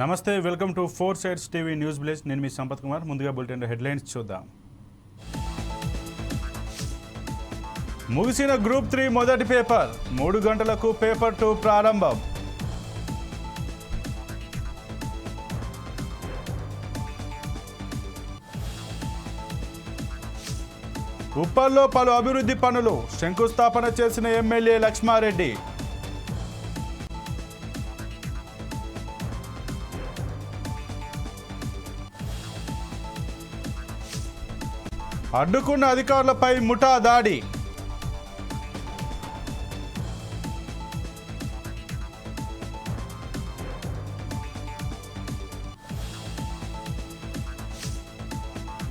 నమస్తే, welcome to 4 Sides TV news village. నేను మీ సంపత్ కుమార్. ముందుగా బులెటిన్ హెడ్లైన్స్ చూద్దాం. ముగిసిన గ్రూప్ 3 మొదటి పేపర్ 3 గంటలకు పేపర్ 2 ప్రారంభం. ఉప్పల్లో పలు అభివృద్ధి పనులు శంకుస్థాపన చేసిన ఎమ్మెల్యే లక్ష్మారెడ్డి. అడ్డుకున్న అధికారులపై ముఠా దాడి.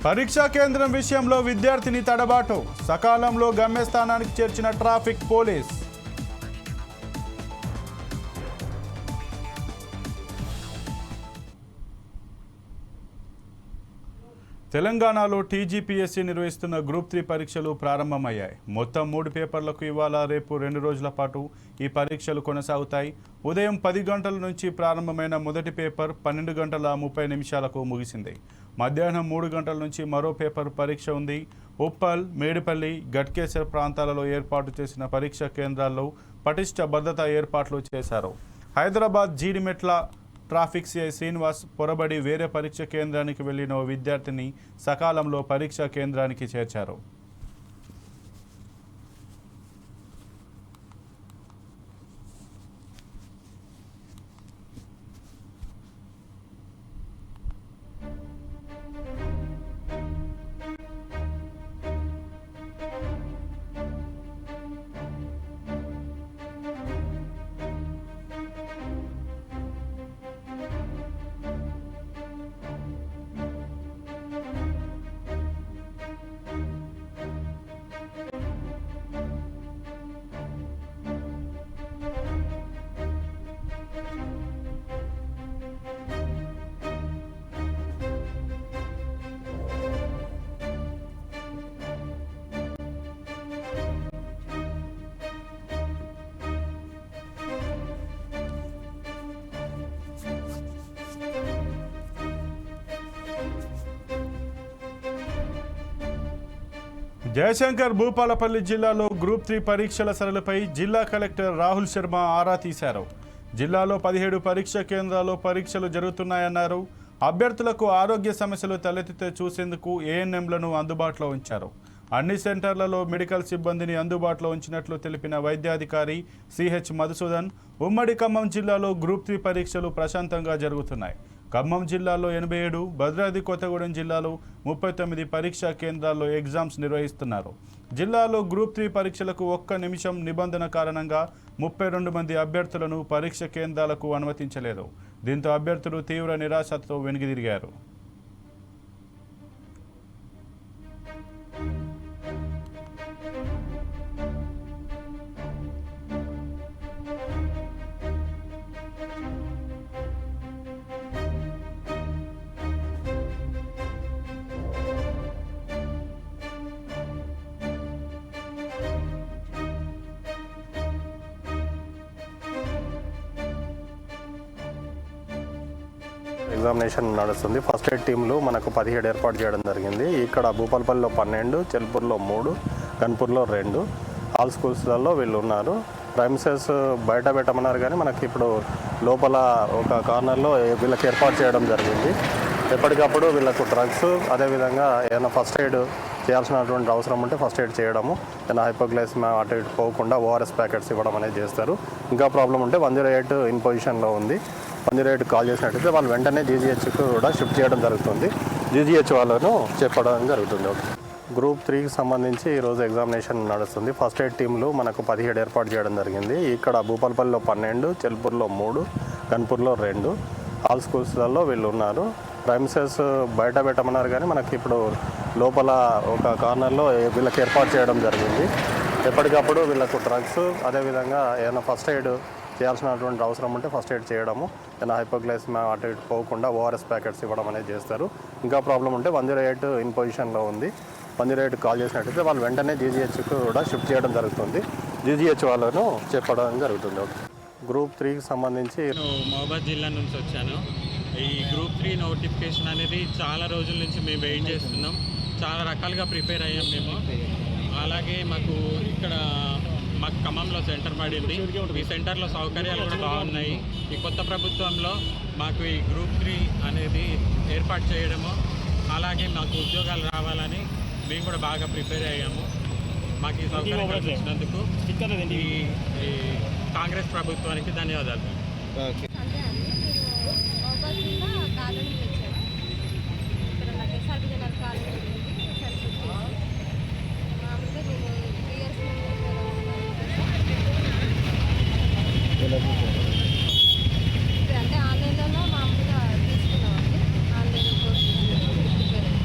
పరీక్షా కేంద్రం విషయంలో విద్యార్థిని తడబాటు, సకాలంలో గమ్యస్థానానికి చేర్చిన ట్రాఫిక్ పోలీస్. తెలంగాణలో టీజీపీఎస్సీ నిర్వహిస్తున్న గ్రూప్ 3 పరీక్షలు ప్రారంభమయ్యాయి. మొత్తం 3 పేపర్లకు ఇవాళ రేపు 2 రోజుల పాటు ఈ పరీక్షలు కొనసాగుతాయి. ఉదయం 10 గంటల నుంచి ప్రారంభమైన మొదటి పేపర్ 12 గంటల 30 నిమిషాలకు ముగిసింది. మధ్యాహ్నం 3 గంటల నుంచి మరో పేపర్ పరీక్ష ఉంది. ఉప్పల్, మేడిపల్లి, గట్కేసర్ ప్రాంతాలలో ఏర్పాటు చేసిన పరీక్షా కేంద్రాల్లో పటిష్ట భద్రతా ఏర్పాట్లు చేశారు. హైదరాబాద్ జీడిమెట్ల ట్రాఫిక్ సిఐ శ్రీనివాస్ పొరబడి వేరే పరీక్ష కేంద్రానికి వెళ్లిన ఓ విద్యార్థిని సకాలంలో పరీక్షా కేంద్రానికి చేర్చారు. జయశంకర్ భూపాలపల్లి జిల్లాలో గ్రూప్ 3 పరీక్షల సరళిపై జిల్లా కలెక్టర్ రాహుల్ శర్మ ఆరా తీశారు. జిల్లాలో 17 పరీక్ష కేంద్రాల్లో పరీక్షలు జరుగుతున్నాయన్నారు. అభ్యర్థులకు ఆరోగ్య సమస్యలు తలెత్తితే చూసేందుకు ఏఎన్ఎంలను అందుబాటులో ఉంచారు. అన్ని సెంటర్లలో మెడికల్ సిబ్బందిని అందుబాటులో ఉంచినట్లు తెలిపిన వైద్యాధికారి సిహెచ్ మధుసూదన్, ఉమ్మడి ఖమ్మం జిల్లాలో గ్రూప్ 3 పరీక్షలు ప్రశాంతంగా జరుగుతున్నాయి. ఖమ్మం జిల్లాలో 87, భద్రాద్రి కొత్తగూడెం జిల్లాలో 39 పరీక్షా కేంద్రాల్లో ఎగ్జామ్స్ నిర్వహిస్తున్నారు. జిల్లాలో గ్రూప్ 3 పరీక్షలకు 1 నిమిషం నిబంధన కారణంగా 32 మంది అభ్యర్థులను పరీక్ష కేంద్రాలకు అనుమతించలేదు. దీంతో అభ్యర్థులు తీవ్ర నిరాశతో వెనుదిరిగారు. ఎగ్జామినేషన్ నడుస్తుంది. ఫస్ట్ ఎయిడ్ టీంలు మనకు 17 ఏర్పాటు చేయడం జరిగింది. ఇక్కడ భూపాలపల్లిలో 12, చెల్పూర్లో 3, గన్పూర్లో 2 ఆల్ స్కూల్స్లలో వీళ్ళు ఉన్నారు. ప్రైమసెస్ బయట పెట్టమన్నారు కానీ మనకి ఇప్పుడు లోపల ఒక కార్నర్లో వీళ్ళకి ఏర్పాటు చేయడం జరిగింది. ఎప్పటికప్పుడు వీళ్ళకు డ్రగ్స్, అదేవిధంగా ఏదైనా ఫస్ట్ ఎయిడ్ చేయాల్సినటువంటి అవసరం ఉంటే ఫస్ట్ ఎయిడ్ చేయడము, ఏదైనా హైపోగ్లైసిమియా అటు ఇటు పోకుండా ఓఆర్ఎస్ ప్యాకెట్స్ ఇవ్వడం అనేది చేస్తారు. ఇంకా ప్రాబ్లం ఉంటే 108 ఇన్ పొజిషన్లో ఉంది. 108 కాల్ చేసినట్టయితే వాళ్ళు వెంటనే జీజీహెచ్కు కూడా షిఫ్ట్ చేయడం జరుగుతుంది. జీజీహెచ్ వాళ్ళను చెప్పడం జరుగుతుంది. గ్రూప్ 3కి సంబంధించి ఈరోజు ఎగ్జామినేషన్ నడుస్తుంది. ఫస్ట్ ఎయిడ్ టీంలు మనకు 17 ఏర్పాటు చేయడం జరిగింది. ఇక్కడ భూపాలపల్లిలో 12, చెల్పూర్లో 3, గన్పూర్లో 2 ఆల్ స్కూల్స్లలో వీళ్ళు ఉన్నారు. ప్రైమసెస్ బయట పెట్టమన్నారు కానీ మనకి ఇప్పుడు లోపల ఒక కార్నర్లో వీళ్ళకి ఏర్పాటు చేయడం జరిగింది. ఎప్పటికప్పుడు వీళ్ళకు డ్రగ్స్, అదేవిధంగా ఏదైనా ఫస్ట్ ఎయిడ్ చేయాల్సినటువంటి అవసరం ఉంటే ఫస్ట్ ఎయిడ్ చేయడము, ఏదైనా హైపోగ్లైసిమియా అటు ఇటు పోకుండా ఓఆర్ఎస్ ప్యాకెట్స్ ఇవ్వడం అనేది చేస్తారు. ఇంకా ప్రాబ్లం ఉంటే 108 ఇన్ పొజిషన్లో ఉంది. 108 కాల్ చేసినట్టయితే వాళ్ళు వెంటనే జీజీహెచ్కు కూడా షిఫ్ట్ చేయడం జరుగుతుంది. జీజీహెచ్ వాళ్ళను చెప్పడం జరుగుతుంది. గ్రూప్ 3కి సంబంధించి మహబూబాద్ జిల్లా నుంచి వచ్చాను. ఈ గ్రూప్ 3 నోటిఫికేషన్ అనేది చాలా రోజుల నుంచి మేము వెయిట్ చేస్తున్నాం. చాలా రకాలుగా ప్రిపేర్ అయ్యాం మేము. అలాగే మాకు ఇక్కడ మాకు ఖమ్మంలో సెంటర్ పడింది. ఈ సెంటర్లో సౌకర్యాలు కూడా బాగున్నాయి. ఈ కొత్త ప్రభుత్వంలో మాకు ఈ గ్రూప్ 3 అనేది ఏర్పాటు చేయడము, అలాగే మాకు ఉద్యోగాలు రావాలని మేము కూడా బాగా ప్రిపేర్ అయ్యాము. మాకు ఈ సౌకర్యం కల్పించినందుకు ఈ కాంగ్రెస్ ప్రభుత్వానికి ధన్యవాదాలు. అంతే అండి. మీరు మోబాయిల్ కాలనీ వచ్చారు. ఇక్కడ నాకు ఎస్ఆర్బి జనరల్ కాలనీ ఉంది. సెల్ఫ్ మామూలుగా నేను 3 ఇయర్స్ అంటే ఆన్లైన్లో మామూలుగా తీసుకున్నామండి. ఆన్లైన్ కోర్స్ ప్రిపేర్ అయ్యింది.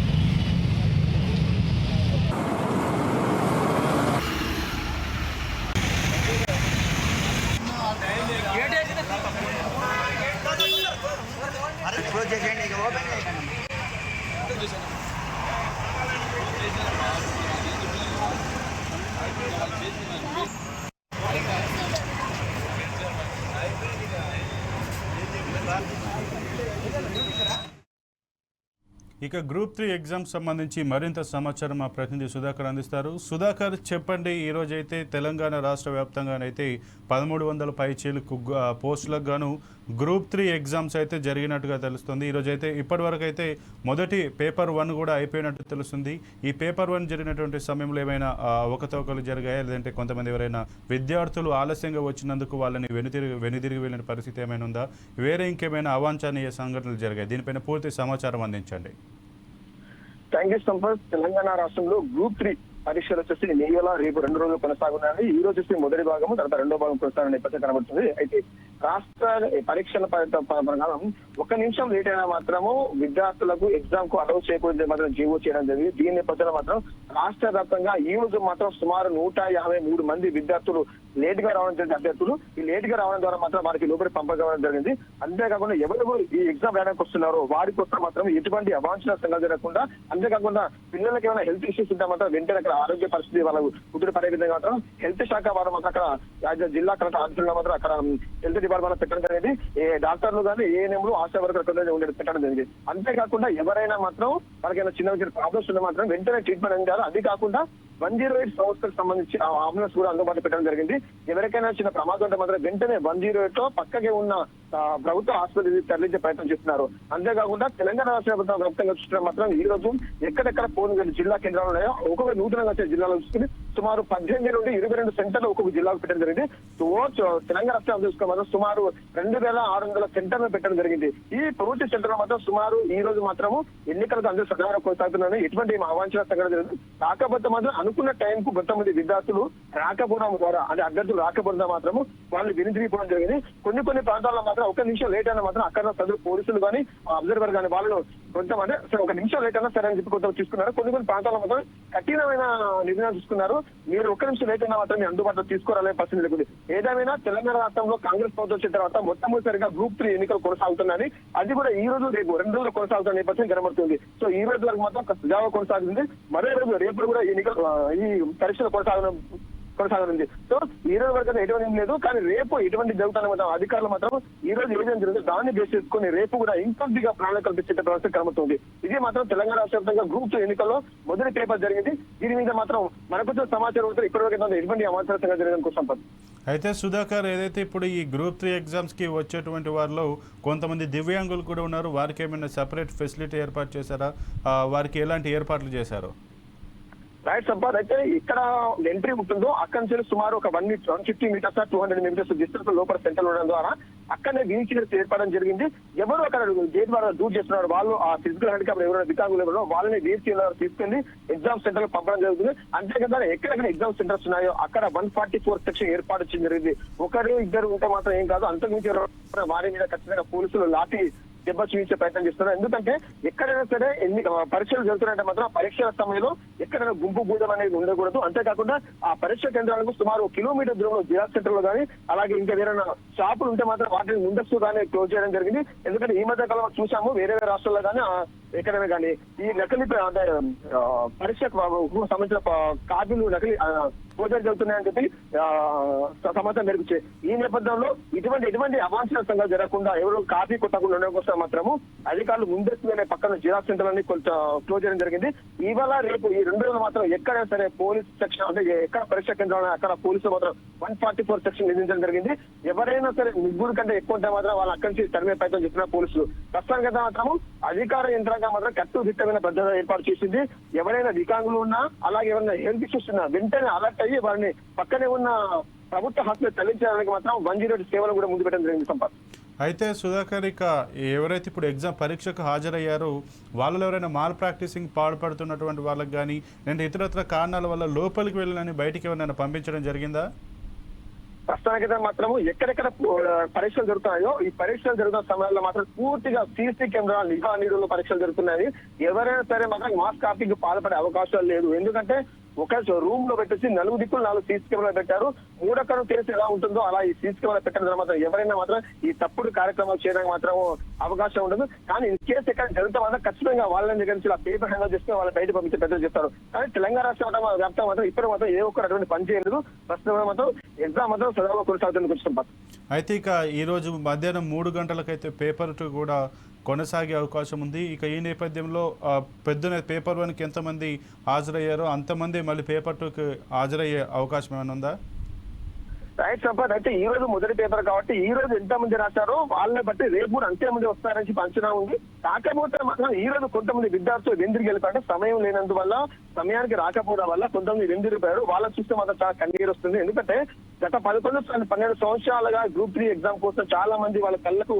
ఇక గ్రూప్ 3 ఎగ్జామ్స్ సంబంధించి మరింత సమాచారం మా ప్రతినిధి సుధాకర్ అందిస్తారు. సుధాకర్, చెప్పండి. ఈరోజైతే తెలంగాణ రాష్ట్ర వ్యాప్తంగానైతే 1300 పైచీలకు పోస్టులకు గాను గ్రూప్ 3 ఎగ్జామ్స్ అయితే జరిగినట్టుగా తెలుస్తుంది. ఈరోజైతే ఇప్పటివరకు అయితే మొదటి పేపర్ 1 కూడా అయిపోయినట్టు తెలుస్తుంది. ఈ పేపర్ 1 జరిగినటువంటి సమయంలో ఏమైనా అవకతవకలు జరిగాయా, లేదంటే కొంతమంది ఎవరైనా విద్యార్థులు ఆలస్యంగా వచ్చినందుకు వాళ్ళని వెనుదిరిగి వెళ్ళిన పరిస్థితి ఏమైనా ఉందా, వేరే ఇంకేమైనా అవాంఛనీయ సంఘటనలు జరిగాయి? దీనిపైన పూర్తి సమాచారం అందించండి. Thank you Sampath. తెలంగాణ రాష్ట్రంలో గ్రూప్ 3 పరీక్షలు వచ్చేసి ఇవాళ రేపు 2 రోజులు కొనసాగున్నాయి. ఈ రోజు వచ్చి మొదటి భాగము, తర్వాత రెండో భాగం కొనసాగిన నేపథ్యం కనబడుతుంది. అయితే రాష్ట్ర పరీక్షల ప్రకారం 1 నిమిషం లేట్ అయినా మాత్రము విద్యార్థులకు ఎగ్జామ్ కు అలౌ చేయకూడదు మాత్రం జీవో చేయడం జరిగింది. దీని నేపథ్యంలో మాత్రం రాష్ట్ర వ్యాప్తంగా ఈ రోజు మాత్రం సుమారు 153 మంది విద్యార్థులు లేట్ గా రావడం జరిగింది. అభ్యర్థులు ఈ లేట్ గా రావడం ద్వారా మాత్రం వారికి లోపలి పంపడం జరిగింది. అంతేకాకుండా ఎవరెవరు ఈ ఎగ్జామ్ రాయడానికి వస్తున్నారో వారి కోసం మాత్రం ఎటువంటి అవాంఛనీయ సంఘటనలు జరగకుండా, అంతేకాకుండా పిల్లలకి ఏమైనా హెల్త్ ఇష్యూస్ ఉంటే మాత్రం వెంటనే అక్కడ ఆరోగ్య పరిస్థితి వాళ్ళకు కుదురు పడే విధంగా మాత్రం హెల్త్ శాఖ వారు మాత్రం అక్కడ జిల్లా కలెక్టర్ ఆధ్వర్యంలో మాత్రం అక్కడ హెల్త్ డిపార్ట్మెంట్ పెట్టడం జరిగింది. డాక్టర్లు కానీ ఏఎన్ఎంలు ఆశా వర్కర్లు ఉండేది పెట్టడం జరిగింది. అంతేకాకుండా ఎవరైనా మాత్రం వాళ్ళకైనా చిన్న ప్రాబ్లమ్స్ ఉంటే మాత్రం వెంటనే ట్రీట్మెంట్ అందించాలి. అది కాకుండా 108 సంస్థలకు సంబంధించి అంబులెన్స్ కూడా అందుబాటులో పెట్టడం జరిగింది. ఎవరికైనా చిన్న ప్రమాదం ఉంటే మాత్రం వెంటనే 108 లో పక్కకే ఉన్న ప్రభుత్వ ఆసుపత్రి తరలించే ప్రయత్నం చేస్తున్నారు. అంతేకాకుండా తెలంగాణ రాష్ట్ర ప్రభుత్వం వ్యాప్తంగా చూసిన మాత్రం ఈ రోజు ఎక్కడెక్కడ పోలింగ్ జిల్లా కేంద్రాలు ఉన్నాయో ఒక్కొక్క నూతనంగా వచ్చే జిల్లాలో చూసుకుని సుమారు 18 నుండి 22 సెంటర్లు ఒక్కొక్క జిల్లాకు పెట్టడం జరిగింది. తెలంగాణ రాష్ట్రం చూసుకున్న మాత్రం సుమారు 2600 సెంటర్లు పెట్టడం జరిగింది. ఈ ప్రభుత్వ సెంటర్లో మాత్రం సుమారు ఈ రోజు మాత్రము ఎన్నికలకు అందరూ సజావుగా కొనసాగుతున్నాయి. ఎటువంటి అవాంఛనీయ సంఘటన జరిగింది. కాకపోతే మాత్రం అనుకున్న టైం కు కొంతమంది విద్యార్థులు రాకపోవడం ద్వారా, అంటే అభ్యర్థులు రాకపోవడం మాత్రము వాళ్ళు వెనుదిరిగిపోవడం జరిగింది. కొన్ని ప్రాంతాల్లో మాత్రం 1 నిమిషం లేట్ అయినా మాత్రం అక్కడ సదరు పోలీసులు కానీ అబ్జర్వర్ కానీ వాళ్ళు కొంతమంది 1 నిమిషం లేట్ అయినా సరే అని చెప్పి కొంత తీసుకున్నారు. కొన్ని ప్రాంతాల్లో మాత్రం కఠినమైన నిర్ణయాలు తీసుకున్నారు. మీరు 1 నిమిషం లేట్ అయినా మాత్రం అందుబాటులో తీసుకోవాలనే పరిస్థితి లేకుంది. ఏదేమైనా తెలంగాణ రాష్ట్రంలో కాంగ్రెస్ ప్రభుత్వం వచ్చిన తర్వాత మొట్టమొదటిసారిగా గ్రూప్ 3 ఎన్నికలు కొనసాగుతున్నాయి. అది కూడా ఈ రోజు రేపు 2 రోజులు కొనసాగుతున్న నేపథ్యం కనబడుతుంది. సో ఈ రోజు వరకు మాత్రం సజావుగా కొనసాగుతుంది. మరో రోజు రేపు కూడా ఈ పరీక్షలు కొనసాగనుంది. సో ఈ రోజు వరకు ఎటువంటి లేదు, కానీ రేపు ఎటువంటి జరుగుతానే మాత్రం అధికారులు మాత్రం ఈ రోజు ఏదైనా జరుగుతుంది దాన్ని బేస్ చేసుకుని రేపు కూడా ఇంకొద్దిగా ప్రాణాలు కల్పించే పరిస్థితి కనబడుతుంది. ఇది మాత్రం తెలంగాణ రాష్ట్ర వ్యాప్తంగా గ్రూప్ 2 ఎన్నికల్లో మొదటి పేపర్ జరిగింది. దీని మీద మాత్రం మనకు సమాచారం అవుతుంది. ఇప్పటివరకు ఎటువంటి అవాంఛనీయంగా జరిగిన కోసం. అయితే సుధాకర్, ఏదైతే ఇప్పుడు ఈ గ్రూప్ 3 ఎగ్జామ్స్కి వచ్చేటువంటి వారిలో కొంతమంది దివ్యాంగులు కూడా ఉన్నారు, వారికి ఏమైనా సెపరేట్ ఫెసిలిటీ ఏర్పాటు చేశారా? వారికి ఎలాంటి ఏర్పాట్లు చేశారు? రైట్ సంపాద్. అయితే ఇక్కడ ఎంట్రీ ఉంటుందో అక్కడి నుంచి సుమారు ఒక 150 మీటర్స్ 200 మీటర్స్ డిస్టెన్స్ లోపల సెంటర్ ఉండడం ద్వారా అక్కడనే వీల్ చైర్స్ ఏర్పడడం జరిగింది. ఎవరు అక్కడ గేట్ ద్వారా దూర్ చేస్తున్నారు వాళ్ళు ఆ ఫిజికల్ హ్యాండిక్యాప్ ఎవరైనా వికలాంగులు ఎవరో వాళ్ళని వీల్ చైర్ తీసుకెళ్లి ఎగ్జామ్ సెంటర్ లో పంపడం జరుగుతుంది. అంతేకాదు ఎక్కడెక్కడ ఎగ్జామ్ సెంటర్స్ ఉన్నాయో అక్కడ 144 సెక్షన్ ఏర్పాటు చేయడం జరిగింది. 1-2 ఉంటే మాత్రం ఏం కాదు, అంతకుమించి వారి మీద ఖచ్చితంగా పోలీసులు లాఠీ దెబ్బ చూపించే ప్రయత్నం చేస్తున్నారు. ఎందుకంటే ఎక్కడైనా సరే పరీక్షలు జరుగుతున్నాయంటే మాత్రం పరీక్షల సమయంలో ఎక్కడైనా గుంపు గూడెం అనేది ఉండకూడదు. అంతేకాకుండా ఆ పరీక్ష కేంద్రాలకు సుమారు 1 కిలోమీటర్ దూరంలో జిరాక్స్ సెంటర్ లో కానీ అలాగే ఇంకా వేరైనా షాపులు ఉంటే మాత్రం వాటిని ముందస్తు కానీ క్లోజ్ చేయడం జరిగింది. ఎందుకంటే ఈ మధ్య కాలంలో చూసాము వేరే రాష్ట్రాల్లో కానీ ఎక్కడైనా కానీ ఈ నకిలీ పరీక్షకు సంబంధించిన కాపీలు నకిలీ పూజలు జరుగుతున్నాయని చెప్పి సమాచారం మెరుగుచ్చే ఈ నేపథ్యంలో ఎటువంటి అవాంఛనీయ సంఘాలు జరగకుండా ఎవరు కాపీ కొట్టకుండా ఉండడం కోసం మాత్రము అధికారులు ముందస్తుగానే పక్కన జిరాక్స్ సెంటర్లని కొంచెం క్లోజ్ చేయడం జరిగింది. ఇవాళ రేపు ఈ 2 రోజులు మాత్రం ఎక్కడైనా సరే పోలీస్ సెక్షన్ అంటే ఎక్కడ పరీక్ష కేంద్రం అక్కడ పోలీసులు మాత్రం 144 సెక్షన్ విధించడం జరిగింది. ఎవరైనా సరే ముగ్గురు కంటే ఎక్కువ ఉంటే మాత్రం వాళ్ళు అక్కడి నుంచి తరిమే ప్రయత్నం చేస్తున్న పోలీసులు ప్రస్తుతానికైతే మాత్రము అధికార యంత్రాంగం మాత్రం కట్టుదిట్టమైన భద్రత ఏర్పాటు చేసింది. ఎవరైనా వికలాంగులు ఉన్నా అలాగే ఎవరైనా హెల్త్ ఇష్యూస్ ఉన్నా వెంటనే అలర్ట్ అయ్యి వారిని పక్కనే ఉన్న ప్రభుత్వ హాస్పిటల్ తరలించడానికి మాత్రం 108 సేవలు కూడా ముందు పెట్టడం జరిగింది. సంపత్ అయితే సుధాకర్, ఇక ఎవరైతే ఇప్పుడు ఎగ్జామ్ పరీక్షకు హాజరయ్యారో వాళ్ళలో ఎవరైనా మాల్ ప్రాక్టీసింగ్ పాల్పడుతున్నటువంటి వాళ్ళకి కానీ లేదా ఇతరత్ర కారణాల వల్ల లోపలికి వెళ్ళని బయటికి ఎవరైనా పంపించడం జరిగిందా? ప్రస్తుతానికైతే మాత్రము ఎక్కడెక్కడ పరీక్షలు జరుగుతున్నాయో ఈ పరీక్షలు జరుగుతున్న సమయంలో మాత్రం పూర్తిగా సీసీ కెమెరా నిఘా నీడులో పరీక్షలు జరుగుతున్నాయి. ఎవరైనా సరే మాత్రం మాస్ కాపీకి పాల్పడే అవకాశాలు లేదు. ఎందుకంటే ఒక రూమ్ లో పెట్టేసి 4 దిక్కులు 4 సీసీ కెమెరా పెట్టారు. మూడొక్కరు తెలిసి ఎలా ఉంటుందో అలా ఈ సీసీ కెమెరా పెట్టడం మాత్రం ఎవరైనా మాత్రం ఈ తప్పుడు కార్యక్రమాలు చేయడానికి మాత్రం అవకాశం ఉండదు. కానీ ఈ కేసు ఎక్కడ జరుగుతా మాత్రం ఖచ్చితంగా వాళ్ళని దగ్గర నుంచి పేపర్ హ్యాండిల్ చేసుకుని వాళ్ళ బయట పంపించే పెద్దలు చేస్తారు. కానీ తెలంగాణ రాష్ట్రం వ్యాప్తం మాత్రం ఇప్పుడు మాత్రం ఏ ఒక్కరు అటువంటి పని చేయలేదు. ప్రస్తుతం మాత్రం ఎగ్జామ్ మాత్రం సదవుగా కొనసాగుతుంది. కొంచెం అయితే ఇక ఈరోజు మధ్యాహ్నం 3 గంటలకైతే పేపర్ 2 కూడా కొనసాగే అవకాశం ఉంది. ఇక ఈ నేపథ్యంలో పెద్ద పేపర్ 1కి ఎంతమంది హాజరయ్యారో అంతమంది మళ్ళీ పేపర్ 2కి హాజరయ్యే అవకాశం ఏమైనా ఉందా? రైట్ సంపత్, అయితే ఈ రోజు మొదటి పేపర్ కాబట్టి ఈ రోజు ఎంత మంది రాశారో వాళ్ళని బట్టి రేపు కూడా అంతే మంది వస్తారని అంచనా ఉంది. కాకపోతే మాత్రం ఈ రోజు కొంతమంది విద్యార్థులు వెందిరిగి వెళ్ళిపోయారు. సమయం లేనందువల్ల సమయానికి రాకపోవడం వల్ల కొంతమంది వెందిరిగిపోయారు. వాళ్ళని చూస్తే మాత్రం చాలా కన్నీరు వస్తుంది. ఎందుకంటే గత 11-12 సంవత్సరాలుగా గ్రూప్ 3 ఎగ్జామ్ కోసం చాలా మంది వాళ్ళ కళ్ళకు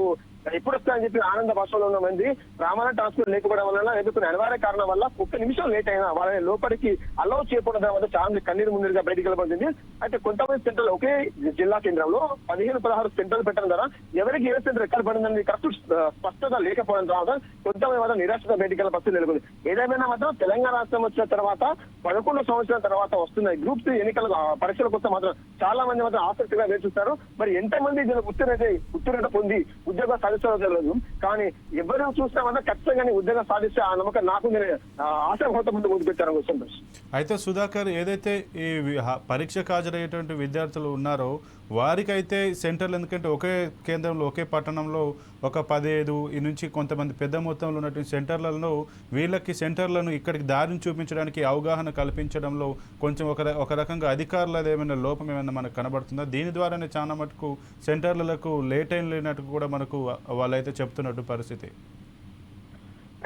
ఎప్పుడు వస్తాయని చెప్పి ఆనంద భాషలో ఉన్న మంది రామాయణ ట్రాన్స్ఫర్ లేకపోవడం వల్ల లేకపోతే అనివార్య కారణం వల్ల 1 నిమిషం లేట్ అయినా వాళ్ళని లోపలికి అలౌ చేయకపోవడం వల్ల చాలా మంది కన్నీరు ముందుగా బయటికి వెళ్ళబడింది. అయితే కొంతమంది సెంటర్లు ఒకే జిల్లా కేంద్రంలో 15-16 సెంటర్లు పెట్టడం ద్వారా ఎవరికి ఏ సెంటర్ ఎక్కడ పడిందని కరెక్ట్ స్పష్టత లేకపోవడం ద్వారా కొంతమంది మాత్రం నిరాశగా బయటికి వెళ్ళే పరిస్థితి నెలకొంది. ఏదేమైనా మాత్రం తెలంగాణ రాష్ట్రం వచ్చిన తర్వాత 11 సంవత్సరాల తర్వాత వస్తున్నాయి గ్రూప్ 3 ఎన్నికల పరీక్షల కోసం మాత్రం చాలా మంది మాత్రం ఆసక్తిగా వేచిస్తారు. మరి ఎంతమంది ఉత్తీర్ణత పొంది ఉద్యోగ సాధిస్తారో తెలియదు. కానీ ఎవరు చూస్తే మాత్రం ఖచ్చితంగా ఉద్యోగం సాధిస్తే ఆ నమ్మకం నాకు ఆశాభావంతో ముందు పెట్టారు. అయితే సుధాకర్, ఏదైతే ఈ పరీక్షకు హాజరయ్యేటువంటి విద్యార్థులు ఉన్నారో వారికైతే సెంటర్లు, ఎందుకంటే ఒకే కేంద్రంలో ఒకే పట్టణంలో ఒక 15 నుంచి కొంతమంది పెద్ద మొత్తంలో ఉన్నటువంటి సెంటర్లలో వీళ్ళకి సెంటర్లను ఇక్కడికి దారిని చూపించడానికి అవగాహన కల్పించడంలో కొంచెం ఒక రకంగా అధికారులది ఏమైనా లోపం ఏమైనా మనకు కనబడుతుందా? దీని ద్వారానే చాలా మటుకు సెంటర్లకు లేట్ అయిన లేనట్టు కూడా మనకు వాళ్ళైతే చెప్తున్నట్టు పరిస్థితి.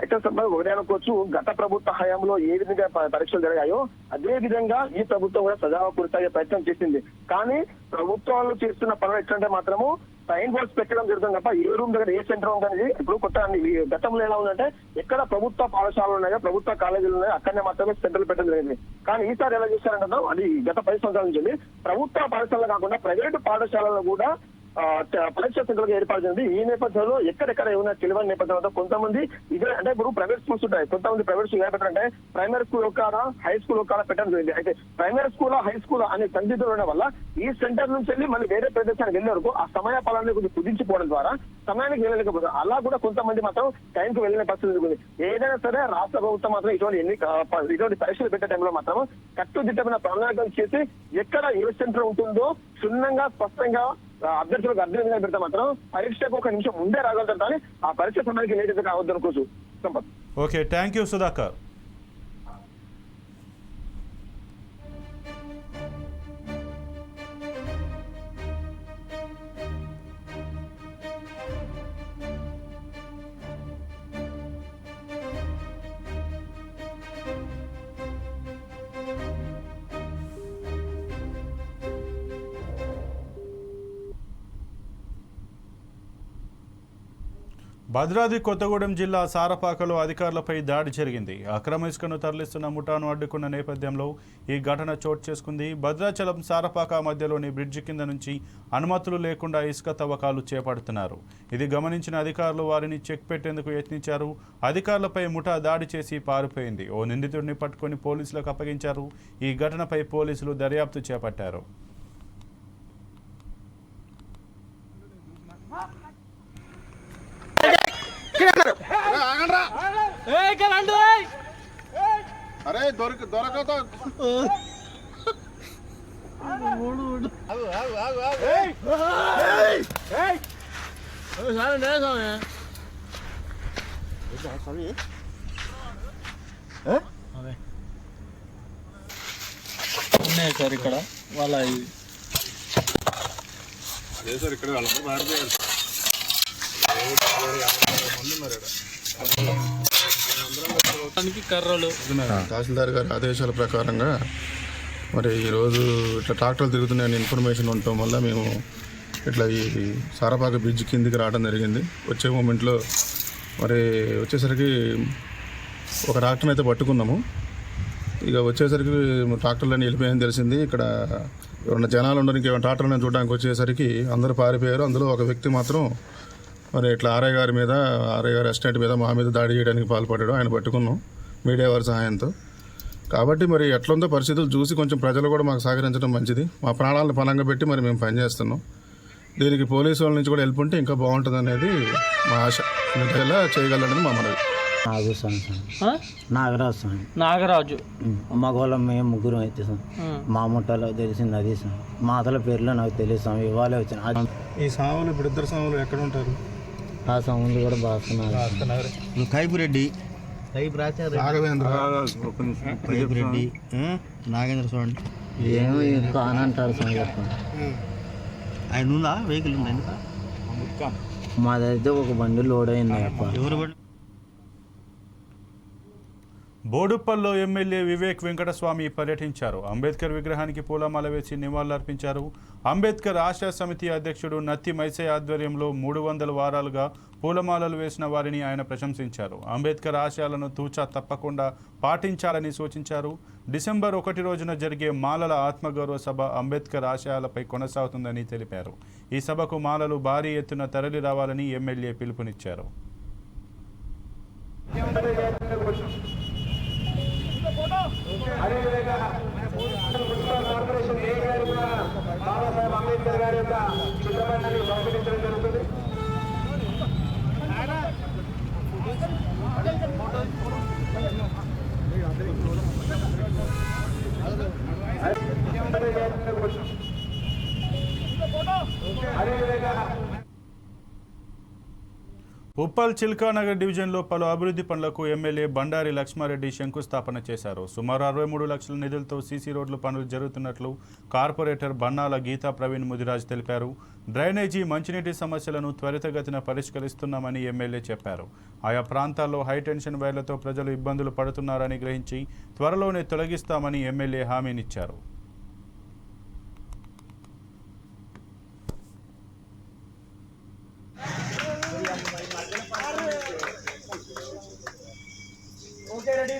అయితే ఒకటే అనుకోవచ్చు, గత ప్రభుత్వ హయాంలో ఏ విధంగా పరీక్షలు జరిగాయో అదే విధంగా ఈ ప్రభుత్వం కూడా సజావా కొనసాగే ప్రయత్నం చేసింది. కానీ ప్రభుత్వాలు చేస్తున్న పనులు ఎట్లంటే మాత్రము సైన్ బోర్డ్స్ పెట్టడం జరుగుతుంది తప్ప ఏ రూమ్ దగ్గర ఏ సెంటర్ ఉందనేది ఇప్పుడు కొత్త గతంలో ఎలా ఉందంటే ఎక్కడ ప్రభుత్వ పాఠశాలలు ఉన్నాయో ప్రభుత్వ కాలేజీలు ఉన్నాయో అక్కడనే మాత్రమే సెంటర్లు పెట్టడం జరిగింది. కానీ ఈసారి ఎలా చేశారంటే అది గత 10 సంవత్సరాల నుంచి ప్రభుత్వ పాఠశాలలు కాకుండా ప్రైవేటు పాఠశాలలో కూడా పరీక్ష సెంటర్గా ఏర్పాటు చేసింది. ఈ నేపథ్యంలో ఎక్కడెక్కడ ఏమైనా తెలియని నేపథ్యంలో కొంతమంది ఇదే అంటే ఇప్పుడు ప్రైవేట్ స్కూల్స్ ఉంటాయి. కొంతమంది ప్రైవేట్ స్కూల్ ఎలా పెట్టారంటే ప్రైమరీ స్కూల్ ఒక హై స్కూల్ ఒక పెట్టడం జరిగింది. అయితే ప్రైమరీ స్కూల్ హై స్కూల్ అనే సందిగ్ధులు ఉండడం వల్ల ఈ సెంటర్ నుంచి వెళ్ళి మళ్ళీ వేరే ప్రదేశానికి వెళ్ళే వరకు ఆ సమయ పాలన కొంచెం కుదించిపోవడం ద్వారా సమయానికి వెళ్ళలేకపోతారు. అలా కూడా కొంతమంది మాత్రం టైంకి వెళ్ళిన పరిస్థితి ఉంది. ఏదైనా సరే రాష్ట్ర ప్రభుత్వం మాత్రం ఇటువంటి పరీక్షలు పెట్టే టైంలో మాత్రం కట్టుదిట్టమైన ప్రణాళికలు చేసి ఎక్కడ ఏ సెంటర్ ఉంటుందో క్షుణ్ణంగా స్పష్టంగా అభ్యర్థులకు అర్థంగా పెడితే మాత్రం పరీక్షకు 1 నిమిషం ముందే రాగలుగుతారు. కానీ ఆ పరీక్ష సమయానికి లేట్ అయితే కావద్దు అనుకోవచ్చు. Sampath, okay, thank you Sudhakar. Bhadradri Kothagudem జిల్లా సారపాకలో అధికారులపై దాడి జరిగింది. అక్రమ ఇసుకను తరలిస్తున్న ముఠాను అడ్డుకున్న నేపథ్యంలో ఈ ఘటన చోటు చేసుకుంది. భద్రాచలం సారపాక మధ్యలోని బ్రిడ్జి కింద నుంచి అనుమతులు లేకుండా ఇసుక తవ్వకాలు చేపడుతున్నారు. ఇది గమనించిన అధికారులు వారిని చెక్ పెట్టేందుకు యత్నించారు. అధికారులపై ముఠా దాడి చేసి పారిపోయింది. ఓ నిందితుడిని పట్టుకొని పోలీసులకు అప్పగించారు. ఈ ఘటనపై పోలీసులు దర్యాప్తు చేపట్టారు. ఆగండ్రా అరే దొరకతో ఉన్నాయి సార్ ఇక్కడ వాళ్ళ అదే సార్ ఇక్కడ వాళ్ళందరూ మారిపోయారు. కర్రలు తహసీల్దార్ గారి ఆదేశాల ప్రకారంగా మరి ఈరోజు ఇట్లా ట్రాక్టర్లు తిరుగుతున్నాయని ఇన్ఫర్మేషన్ ఉండటం వల్ల మేము ఇట్లా ఈ సారపాక బ్రిడ్జ్ కిందికి రావడం జరిగింది. వచ్చే మూమెంట్లో మరి వచ్చేసరికి ఒక ట్రాక్టర్ని అయితే పట్టుకున్నాము. ఇక వచ్చేసరికి ట్రాక్టర్లన్నీ వెళ్ళిపోయాయని తెలిసింది. ఇక్కడ ఎవరైనా జనాలు ఉండరు, ఇంకేమైనా ట్రాక్టర్లను చూడడానికి వచ్చేసరికి అందరూ పారిపోయారు. అందులో ఒక వ్యక్తి మాత్రం మరి ఇట్లా ఆర్ఐ గారి అసిస్టెంట్ మీద మా మీద దాడి చేయడానికి పాల్పడ్డాడు. ఆయన పట్టుకున్నాం మీడియా వారి సహాయంతో. కాబట్టి మరి ఎట్లుందో పరిస్థితులు చూసి కొంచెం ప్రజలు కూడా మాకు సహకరించడం మంచిది. మా ప్రాణాలను పణంగా పెట్టి మరి మేము పనిచేస్తున్నాం. దీనికి పోలీసు వాళ్ళ నుంచి కూడా హెల్ప్ ఉంటే ఇంకా బాగుంటుంది అనేది మా ఆశ. మీకు ఎలా చేయగలరని మా మనవి. నాగరాజు మగవాళ్ళం మేము ముగ్గురం అయితే సార్. మా ముట్టలో తెలిసింది అది సార్. మా అతల పేర్లో నాకు తెలియదు సార్. ఇవాళ వచ్చిన ఈ సాములు ఇప్పుడు ఇద్దరు సాములు ఎక్కడ ఉంటారు? ఆ సౌండ్ కూడా బాగున్నారు. కైపురెడ్డి రాఘవేంద్ర రెడ్డి నాగేంద్ర స్వామి ఏమో ఇంకా అని అంటారు సార్. చెప్పండి ఆయన ఉందా వెహికల్ ఉందా? మాదైతే ఒక బండి లోడ్ అయింది. ఎవరు బండి? బోడుప్పల్లో ఎమ్మెల్యే వివేక్ వెంకటస్వామి పర్యటించారు. అంబేద్కర్ విగ్రహానికి పూలమాల వేసి నివాళులర్పించారు. అంబేద్కర్ ఆశా సమితి అధ్యక్షుడు నత్తి మైసయ్య ఆధ్వర్యంలో 300 వారాలుగా పూలమాలలు వేసిన వారిని ఆయన ప్రశంసించారు. అంబేద్కర్ ఆశయాలను తూచా తప్పకుండా పాటించాలని సూచించారు. డిసెంబర్ 1 రోజున జరిగే మాలల ఆత్మగౌరవ సభ అంబేద్కర్ ఆశయాలపై కొనసాగుతుందని తెలిపారు. ఈ సభకు మాలలు భారీ ఎత్తున తరలి రావాలని ఎమ్మెల్యే పిలుపునిచ్చారు. బాబాసాహెబ్ అంబేద్కర్ గారి యొక్క చిత్రపటాన్ని సమర్పించడం జరుగుతుంది. ఉప్పల్ చిల్కానగర్ డివిజన్లో పలు అభివృద్ధి పనులకు ఎమ్మెల్యే బండారి లక్ష్మారెడ్డి శంకుస్థాపన చేశారు. సుమారు 63 లక్షల నిధులతో సీసీ రోడ్ల పనులు జరుగుతున్నట్లు కార్పొరేటర్ బన్నాల గీతా ప్రవీణ్ ముదిరాజ్ తెలిపారు. డ్రైనేజీ, మంచినీటి సమస్యలను త్వరితగతిన పరిష్కరిస్తున్నామని ఎమ్మెల్యే చెప్పారు. ఆయా ప్రాంతాల్లో హైటెన్షన్ వైర్లతో ప్రజలు ఇబ్బందులు పడుతున్నారని గ్రహించి త్వరలోనే తొలగిస్తామని ఎమ్మెల్యే హామీనిచ్చారు. ఓకే రెడీ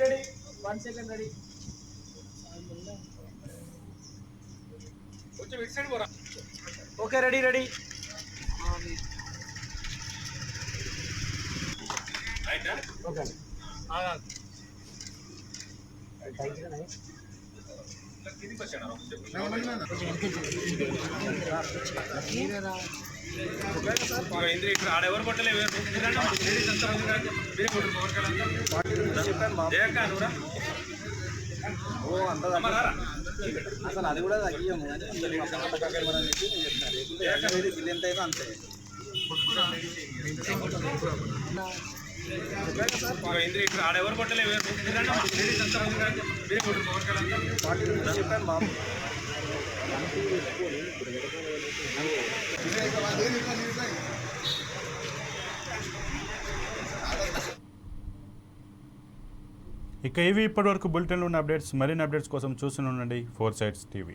ఆడెవరు కొట్టలేదు అసలు అది కూడా తగ్గియము బిల్ ఎంత అయితే అంతే. ఆడెవరు కొట్టలేదు చెప్పాను బాబు. ఇక ఇవి ఇప్పటివరకు బులెటిన్లో ఉన్న అప్డేట్స్. మరిన్ని అప్డేట్స్ కోసం చూస్తూనే ఉండండి 4 Sides TV.